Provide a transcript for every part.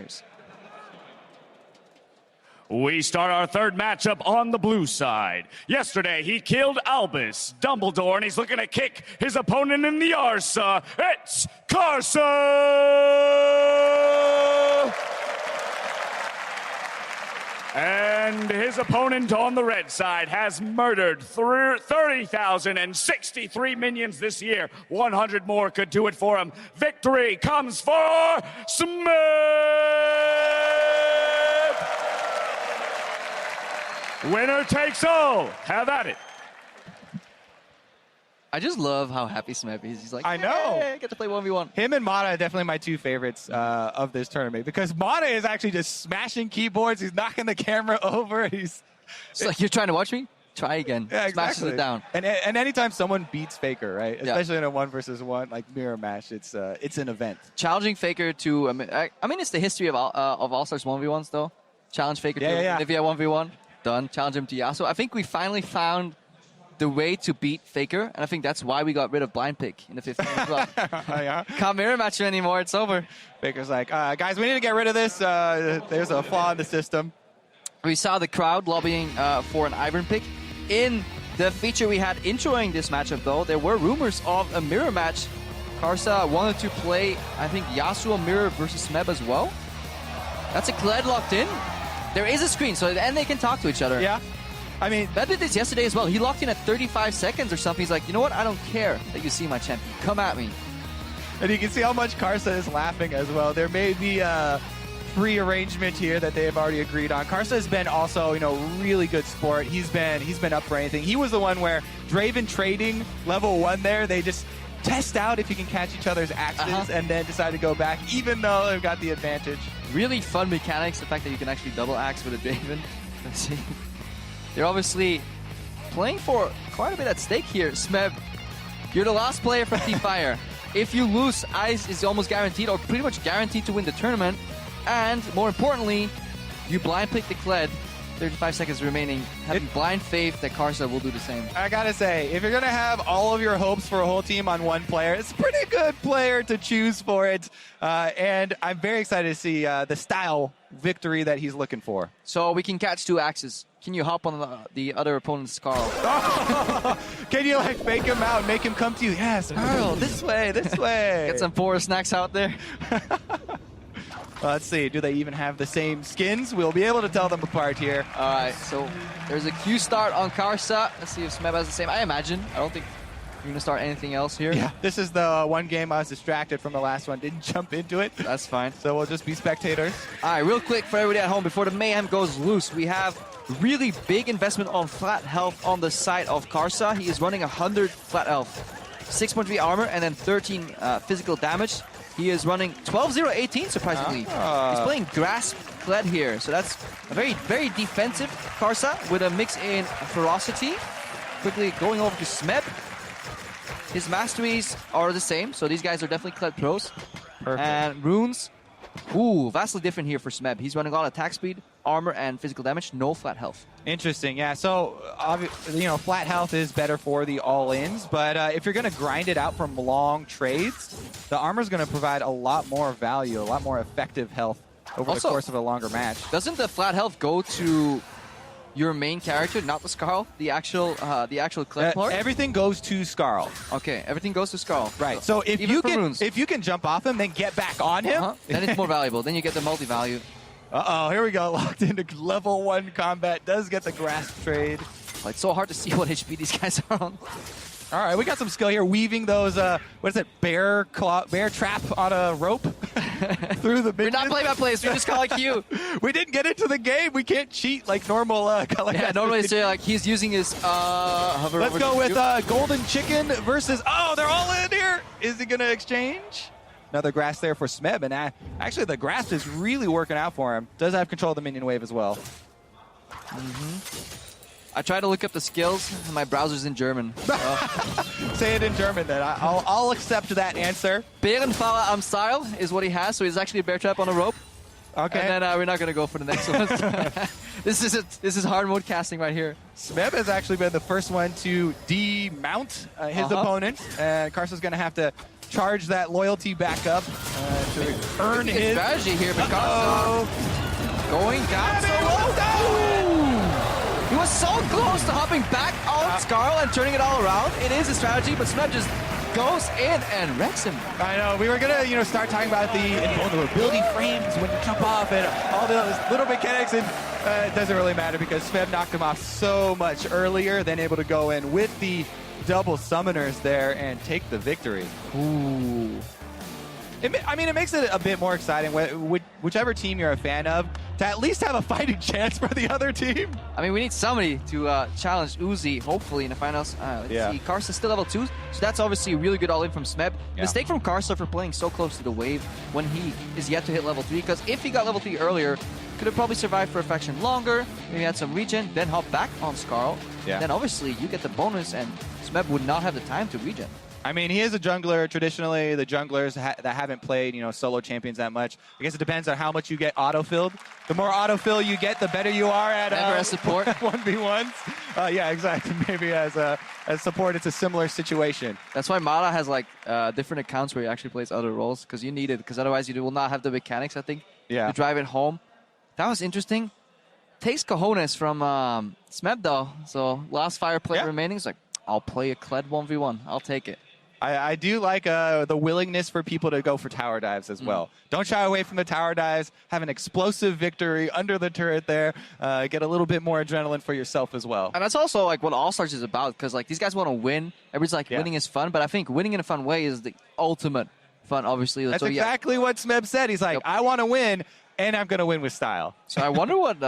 players. We start our third matchup on the blue side. Yesterday, he killed Albus Dumbledore, and he's looking to kick his opponent in the arsa. It's Karsa! And his opponent on the red side has murdered 30,063 minions this year. 100 more could do it for him. Victory comes for Smeb! Winner takes all. Have at it. I just love how happy Smeb is. He's like, I know. Hey, I get to play 1v1. Him and Mata are definitely my two favorites of this tournament because Mata is actually just smashing keyboards. He's knocking the camera over. It's like, you're trying to watch me? Try again. Yeah, exactly. Smashes it down. And anytime someone beats Faker, right? Especially in a 1v1 like mirror match, it's an event. Challenging Faker to, I mean, it's the history of All-Stars 1v1s though. Challenge Faker to Nivea 1v1. Done. Challenge him to Yasuo. I think we finally found the way to beat Faker, and I think that's why we got rid of Blind Pick in the 15th as well. Can't mirror match you anymore. It's over. Faker's like, guys, we need to get rid of this. There's a flaw in the system. We saw the crowd lobbying for an Ivern pick. In the feature we had introing this matchup, though, there were rumors of a mirror match. Karsa wanted to play, I think, Yasuo mirror versus Smeb as well. That's a Kled locked in. There is a screen, so and they can talk to each other. Yeah. I mean, Smeb did this yesterday as well. He locked in at 35 seconds or something. He's like, you know what? I don't care that you see my champion. Come at me. And you can see how much Karsa is laughing as well. There may be a pre-arrangement here that they have already agreed on. Karsa has been also, really good sport. He's been up for anything. He was the one where Draven trading level 1 there, they just test out if you can catch each other's axes and then decide to go back, even though they've got the advantage. Really fun mechanics, the fact that you can actually double axe with a Draven. Let's see. They're obviously playing for quite a bit at stake here. Smeb, you're the last player from Team Fire. If you lose, Ice is almost guaranteed, or pretty much guaranteed to win the tournament. And more importantly, you blind pick the Kled. 35 seconds remaining, having blind faith that Karsa will do the same. I gotta say, if you're gonna have all of your hopes for a whole team on one player, it's a pretty good player to choose for it. And I'm very excited to see the style victory that he's looking for. So we can catch 2 axes. Can you hop on the other opponent's Carl? Can you fake him out and make him come to you? Yes, Carl, this way, this way. Get some forest snacks out there. Let's see, do they even have the same skins? We'll be able to tell them apart here. All right, so there's a Q start on Karsa. Let's see if Smeb has the same. I imagine. I don't think you're going to start anything else here. Yeah, this is the one game I was distracted from the last one. Didn't jump into it. That's fine. So we'll just be spectators. All right, real quick for everybody at home, before the mayhem goes loose, we have really big investment on flat health on the side of Karsa. He is running 100 flat health, 6.3 armor, and then 13 physical damage. He is running 12-0-18, surprisingly. He's playing Grasp Kled here, so that's a very, very defensive Karsa with a mix in ferocity. Quickly going over to Smeb. His masteries are the same, so these guys are definitely Kled pros. Perfect. And runes, vastly different here for Smeb. He's running all attack speed, armor, and physical damage, no flat health. Interesting, yeah. So, flat health is better for the all-ins, but if you're going to grind it out from long trades, the armor is going to provide a lot more value, a lot more effective health over the course of a longer match. Doesn't the flat health go to your main character, not the Skarl, the actual Kled part? Everything goes to Skarl. Okay, everything goes to Skarl. Right. So if you can jump off him, then get back on him, then it's more valuable. Then you get the multi-value. Uh-oh, here we go. Locked into level 1 combat. Does get the grasp trade. Oh, it's so hard to see what HP these guys are on. All right, we got some skill here. Weaving those, what is it, bear trap on a rope through the minions. We're not playing by plays. We're just calling Q. We didn't get into the game. We can't cheat like normal. Yeah, normally say like he's using his hover. Let's go with Golden Chicken versus. Oh, they're all in here. Is he gonna exchange? Another grass there for Smeb, and actually the grass is really working out for him. Does have control of the minion wave as well. I tried to look up the skills, and my browser's in German. Say it in German then. I'll accept that answer. Bärenfahrer am Style is what he has, so he's actually a bear trap on a rope. Okay. And then we're not going to go for the next one. This is hard mode casting right here. Smeb has actually been the first one to demount his opponent, and Karsa's going to have to charge that loyalty back up to earn his strategy here, but Karsa going down so low. He was so close to hopping back on Skarl and turning it all around. It is a strategy, but Smeb just goes in and wrecks him. I know. We were gonna, start talking about the invulnerability frames when you jump off and all those little mechanics, and it doesn't really matter because Smeb knocked him off so much earlier, then able to go in with the double summoners there and take the victory. Ooh. It makes it a bit more exciting, whichever team you're a fan of, to at least have a fighting chance for the other team. I mean, we need somebody to challenge Uzi, hopefully, in the finals. Let's see. Karsa's still level 2, so that's obviously a really good all-in from Smeb. Mistake from Karsa for playing so close to the wave when he is yet to hit level 3, because if he got level 3 earlier, could have probably survived for a faction longer, maybe had some regen, then hop back on Skarl. Then obviously you get the bonus, and Smeb would not have the time to regen. I mean, he is a jungler. Traditionally, the junglers that haven't played, solo champions that much. I guess it depends on how much you get auto-filled. The more auto-fill you get, the better you are at Never as support. 1v1s. Yeah, exactly. Maybe as support, it's a similar situation. That's why Mara has different accounts where he actually plays other roles, because you need it, because otherwise you will not have the mechanics, I think, to drive it home. That was interesting. Takes cojones from Smeb, though. So last fire play remaining is I'll play a Kled 1v1. I'll take it. I do like the willingness for people to go for tower dives as well. Don't shy away from the tower dives. Have an explosive victory under the turret there. Get a little bit more adrenaline for yourself as well. And that's also what All-Stars is about, because these guys want to win. Everybody's winning is fun, but I think winning in a fun way is the ultimate fun, obviously. That's exactly what Smeb said. He's like, I want to win, and I'm going to win with style. So I wonder what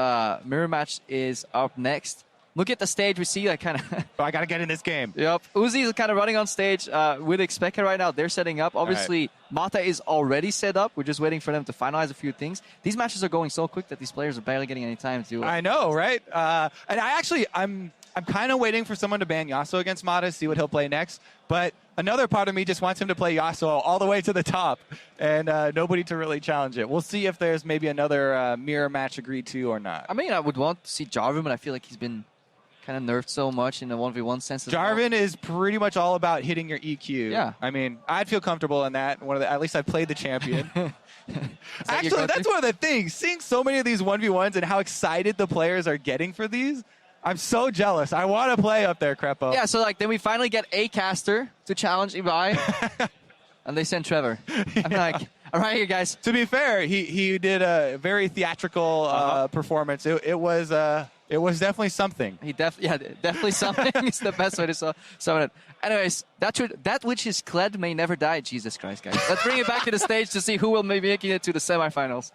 mirror match is up next. Look at the stage. We see kind of... I got to get in this game. Yep. Uzi is kind of running on stage with Xpeka right now. They're setting up. Obviously, Mata is already set up. We're just waiting for them to finalize a few things. These matches are going so quick that these players are barely getting any time to... I know, right? And I'm kind of waiting for someone to ban Yasuo against Mata, see what he'll play next. But another part of me just wants him to play Yasuo all the way to the top and nobody to really challenge it. We'll see if there's maybe another mirror match agreed to or not. I mean, I would want to see Jarvan, but I feel like he's been kind of nerfed so much in the 1v1 sense. Jarvan is pretty much all about hitting your EQ. Yeah. I mean, I'd feel comfortable in that. At least I've played the champion. Actually, that's one of the things. Seeing so many of these 1v1s and how excited the players are getting for these, I'm so jealous. I want to play up there, Crepo. Yeah, so then we finally get a caster to challenge Ibai, and they send Trevor. I'm like, all right, here, guys. To be fair, he did a very theatrical performance. It was definitely something. Definitely something is the best way to summon it. Anyways, that which is Kled may never die. Jesus Christ, guys. Let's bring it back to the stage to see who will be making it to the semifinals.